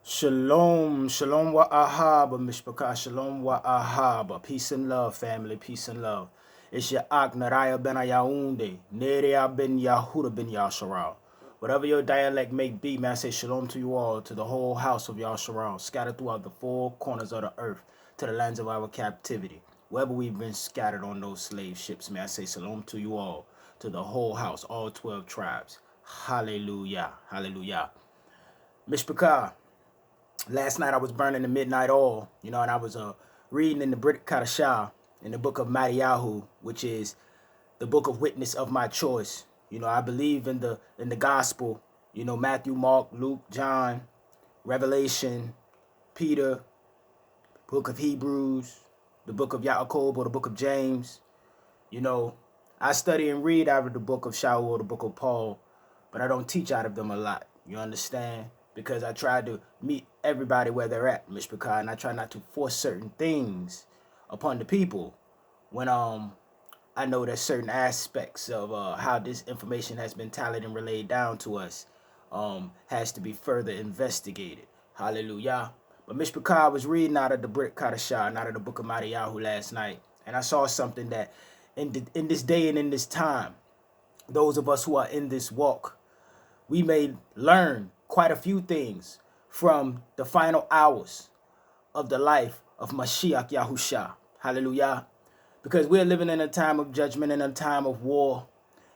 Shalom, shalom wa ahaba, mishpaka, shalom wa ahaba. Peace and love, family, peace and love. It's your Ak Naraya ben Ayaounde, Nerea ben Yahuda ben Yasharal. Whatever your dialect may be, man, I say shalom to you all, to the whole house of Yasharal, scattered throughout the four corners of the earth, to the lands of our captivity. Wherever we've been scattered on those slave ships, man, I say shalom to you all, to the whole house, all 12 tribes. Hallelujah, hallelujah. Mishpaka. Last night I was burning the midnight oil, and I was reading in the Brit Kadashah in the book of Mashiach, which is the book of witness of my choice. I believe in the gospel, Matthew, Mark, Luke, John, Revelation, Peter, book of Hebrews, the book of Yaakov or the book of James. I study and read out of the book of Shaul or the book of Paul, but I don't teach out of them a lot. You understand? Because I try to meet everybody where they're at, Mishpaka, and I try not to force certain things upon the people when I know that certain aspects of how this information has been tallied and relayed down to us has to be further investigated. Hallelujah. But Mishpaka was reading out of the Brit Kadashah and out of the book of Madiyahu last night, and I saw something that in this day and in this time, those of us who are in this walk, we may learn quite a few things from the final hours of the life of Mashiach Yahusha. Hallelujah. Because we're living in a time of judgment and a time of war.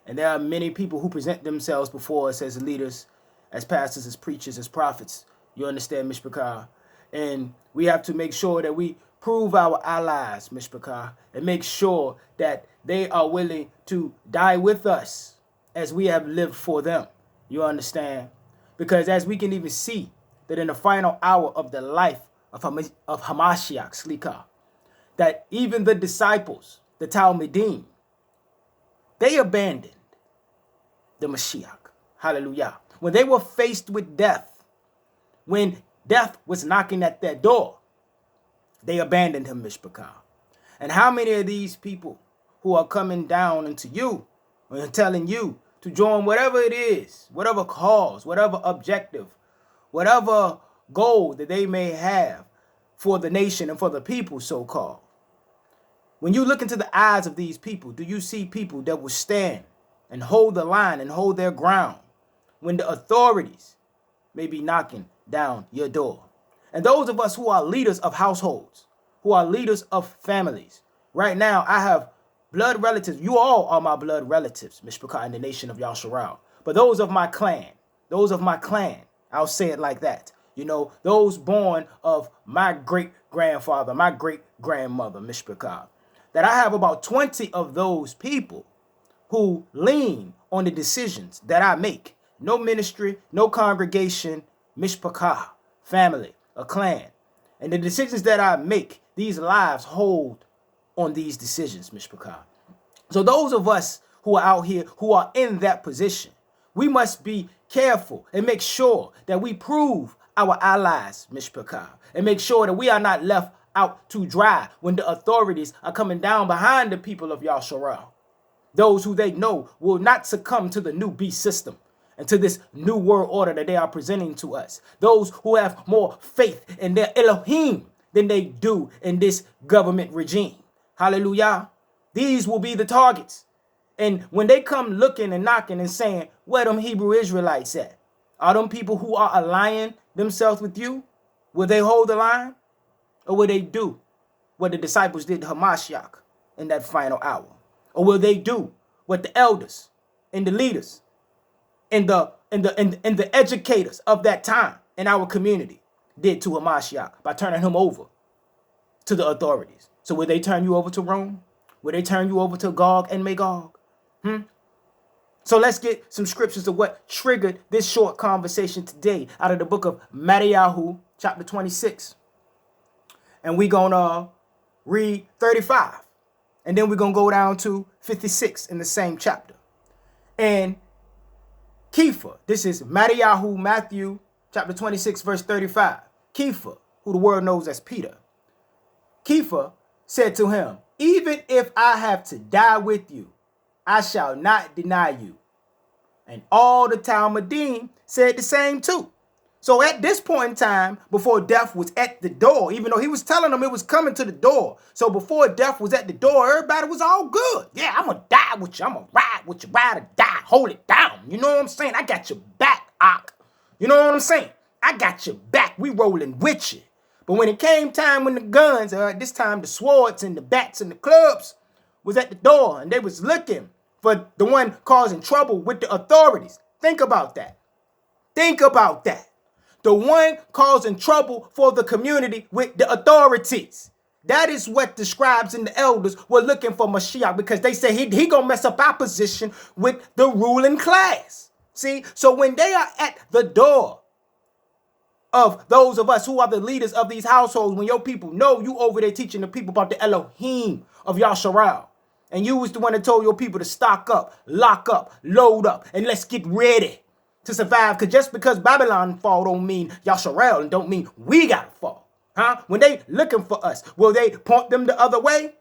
And there are many people who present themselves before us as leaders, as pastors, as preachers, as prophets. You understand, Mishpaka? And we have to make sure that we prove our allies, Mishpaka, and make sure that they are willing to die with us as we have lived for them. You understand? Because as we can even see that in the final hour of the life of Hamashiach, Slika, that even the disciples, the Talmudim, they abandoned the Mashiach. Hallelujah. When they were faced with death, when death was knocking at their door, they abandoned him, Mishpaka. And how many of these people who are coming down into you and telling you to join whatever it is, whatever cause, whatever objective, whatever goal that they may have for the nation and for the people, so-called. When you look into the eyes of these people, do you see people that will stand and hold the line and hold their ground when the authorities may be knocking down your door? And those of us who are leaders of households, who are leaders of families, right now I have blood relatives. You all are my blood relatives, Mishpaka, in the nation of Yasharal. But those of my clan, I'll say it like that. Those born of my great-grandfather, my great-grandmother, Mishpaka, that I have about 20 of those people who lean on the decisions that I make. No ministry, no congregation, Mishpaka, family, a clan. And the decisions that I make, these lives hold on these decisions, Mishpaka. So those of us who are out here, who are in that position, we must be careful and make sure that we prove our allies, Mishpaka, and make sure that we are not left out to dry when the authorities are coming down behind the people of Yasharal. Those who they know will not succumb to the new beast system and to this new world order that they are presenting to us. Those who have more faith in their Elohim than they do in this government regime. Hallelujah. These will be the targets. And when they come looking and knocking and saying, where them Hebrew Israelites at? Are them people who are aligning themselves with you? Will they hold the line? Or will they do what the disciples did to Mashiach in that final hour? Or will they do what the elders and the leaders and the educators of that time in our community did to Mashiach by turning him over to the authorities? So will they turn you over to Rome? Will they turn you over to Gog and Magog? So let's get some scriptures of what triggered this short conversation today out of the book of Madiyahu, chapter 26. And we're going to read 35. And then we're going to go down to 56 in the same chapter. And Kepha, this is Madiyahu, Matthew, chapter 26, verse 35. Kepha, who the world knows as Peter. Kepha said to him, even if I have to die with you, I shall not deny you. And all the Talmudim said the same too. So at this point in time, before death was at the door, even though he was telling them it was coming to the door. So before death was at the door, everybody was all good. Yeah, I'm going to die with you. I'm going to ride with you. Ride or die. Hold it down. You know what I'm saying? I got your back, Ock. You know what I'm saying? I got your back. We rolling with you. But when it came time when the guns, this time the swords and the bats and the clubs was at the door, and they was looking for the one causing trouble with the authorities. Think about that. Think about that. The one causing trouble for the community with the authorities. That is what the scribes and the elders were looking for Mashiach, because they said he gonna mess up our position with the ruling class. See, so when they are at the door of those of us who are the leaders of these households, when your people know you over there teaching the people about the Elohim of Yasharal, and you was the one that told your people to stock up, lock up, load up, and let's get ready to survive. Because just because Babylon fall don't mean Yasharal and don't mean we gotta fall. When they looking for us, will they point them the other way?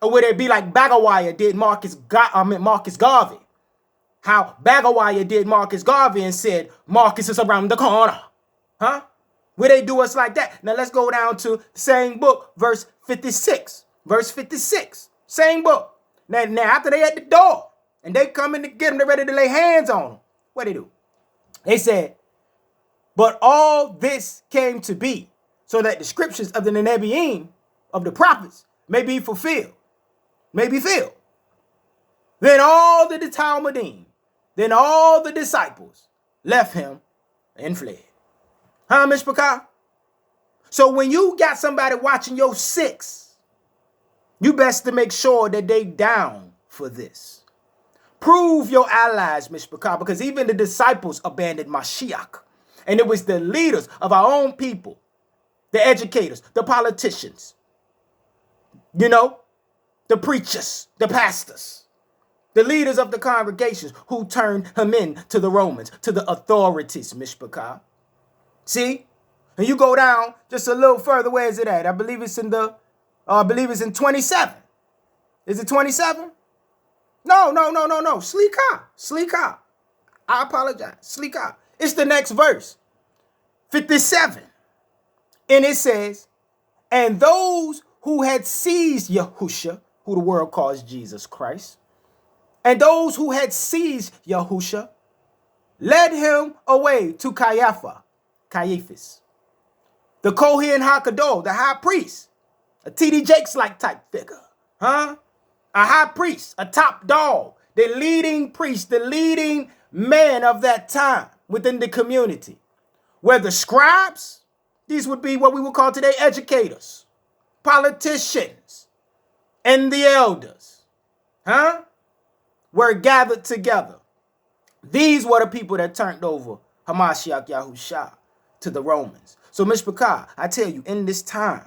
Or will they be like Bagawire did Marcus Garvey? How Bagawire did Marcus Garvey and said, Marcus is around the corner. Will they do us like that? Now let's go down to the same book, verse 56. Verse 56. Same book. Now after they at the door and they coming to get them, they're ready to lay hands on them. What they do? They said, but all this came to be so that the scriptures of the Nebiim, of the prophets, may be fulfilled. May be filled. Then all the Talmudim, then all the disciples left him and fled. Mishpachah? So when you got somebody watching your six, you best to make sure that they down for this. Prove your allies, Mishpachah, because even the disciples abandoned Mashiach. And it was the leaders of our own people, the educators, the politicians, the preachers, the pastors, the leaders of the congregations who turned him in to the Romans, to the authorities, Mishpachah. See? And you go down just a little further. Where is it at? I believe it's in 27. Is it 27? No. Sleekah. I apologize. Sleekah. It's the next verse. 57. And it says, and those who had seized Yahusha, who the world calls Jesus Christ, and those who had seized Yahusha, led him away to Caiaphas, the Kohen HaKadosh, the high priest, a T.D. Jakes-like type figure, a high priest, a top dog, the leading priest, the leading man of that time within the community, where the scribes, these would be what we would call today educators, politicians, and the elders, were gathered together. These were the people that turned over Hamashiach Yahusha to the Romans. So Mishpachah, I tell you, in this time,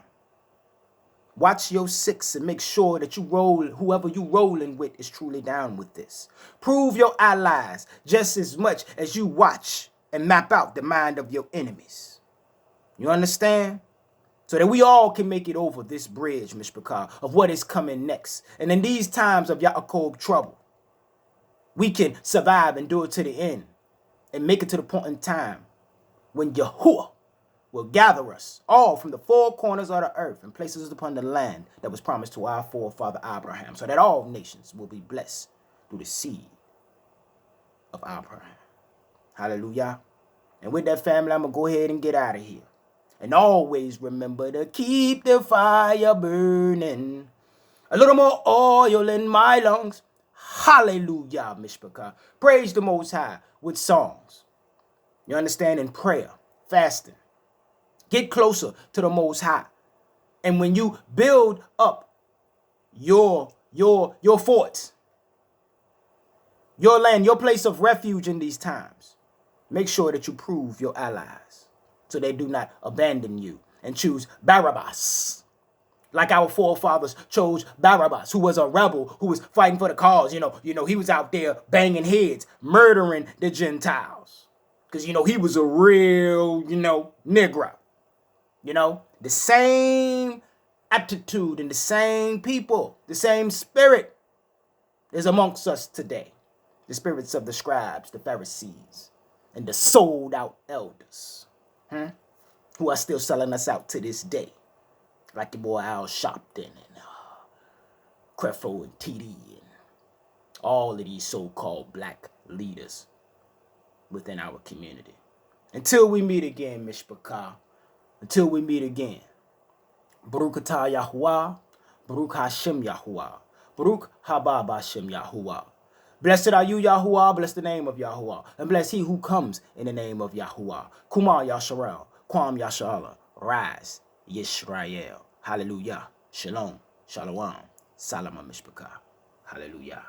watch your six and make sure that whoever you rolling with is truly down with this. Prove your allies just as much as you watch and map out the mind of your enemies. You understand? So that we all can make it over this bridge, Mishpachah, of what is coming next. And in these times of Yaakov trouble, we can survive and do it to the end and make it to the point in time when Yahuwah will gather us all from the four corners of the earth and place us upon the land that was promised to our forefather Abraham, so that all nations will be blessed through the seed of Abraham. Hallelujah. And with that, family, I'm going to go ahead and get out of here. And always remember to keep the fire burning. A little more oil in my lungs. Hallelujah, Mishpachah. Praise the Most High with songs. You understand? In prayer, fasting. Get closer to the Most High. And when you build up your forts, your land, your place of refuge in these times, make sure that you prove your allies so they do not abandon you and choose Barabbas. Like our forefathers chose Barabbas, who was a rebel, who was fighting for the cause. He was out there banging heads, murdering the Gentiles. Because, he was a real, Negro. The same attitude and the same people, the same spirit is amongst us today. The spirits of the scribes, the Pharisees, and the sold out elders, who are still selling us out to this day, like your boy Al Sharpton and Creflo and TD and all of these so-called black leaders within our community. Until we meet again, Mishpachah. Until we meet again. Baruch atah Yahuwah. Baruch Hashem Yahuwah. Baruch Habab Hashem Yahuwah. Blessed are you, Yahuwah. Bless the name of Yahuwah. And bless he who comes in the name of Yahuwah. Kumar Yasharel. Kwam Yasharallah. Rise, Yisrael. Hallelujah. Shalom. Shalom. Salama Mishpachah. Hallelujah.